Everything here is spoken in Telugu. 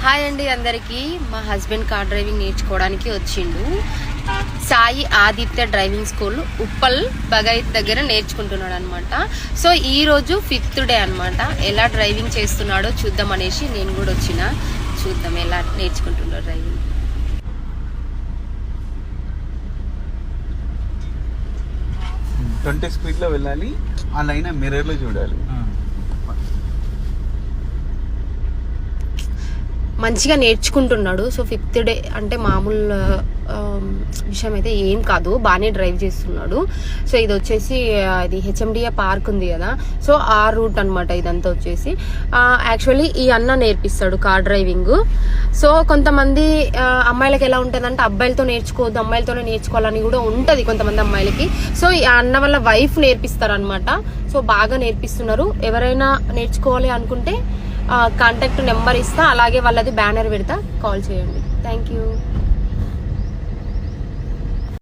హాయ్ అండి అందరికీ. మా హస్బెండ్ కార్ డ్రైవింగ్ నేర్చుకోవడానికి వచ్చిండు. సాయి ఆదిత్య డ్రైవింగ్ స్కూల్ ఉప్పల్ బగాయత్ దగ్గర నేర్చుకుంటున్నాడు అనమాట. సో ఈ రోజు 5th డే అనమాట. ఎలా డ్రైవింగ్ చేస్తున్నాడో చూద్దాం అనేసి నేను కూడా వచ్చిన. చూద్దాం ఎలా నేర్చుకుంటున్నాడు డ్రైవింగ్. 20 స్పీడ్ లో వెళ్ళాలి. ఆ లైన్ మిర్రర్ లో చూడాలి. మంచిగా నేర్చుకుంటున్నాడు. సో 5th డే అంటే మామూలు విషయం అయితే ఏం కాదు, బాగానే డ్రైవ్ చేస్తున్నాడు. సో ఇది వచ్చేసి ఇది హెచ్ఎండిఏ పార్క్ ఉంది కదా, సో ఆ రూట్ అనమాట ఇదంతా వచ్చేసి. యాక్చువల్లీ ఈ అన్న నేర్పిస్తాడు కార్ డ్రైవింగ్. సో కొంతమంది అమ్మాయిలకి ఎలా ఉంటుందంటే అబ్బాయిలతో నేర్చుకోవద్దు, అమ్మాయిలతోనే నేర్చుకోవాలని కూడా ఉంటుంది కొంతమంది అమ్మాయిలకి. సో ఈ అన్న వాళ్ళ వైఫ్ నేర్పిస్తారు అనమాట. సో బాగా నేర్పిస్తున్నారు. ఎవరైనా నేర్చుకోవాలి అనుకుంటే కాంటాక్ట్ నెంబర్ ఇస్తా, అలాగే వాళ్ళది బ్యానర్ పెడతా, కాల్ చేయండి. Thank you.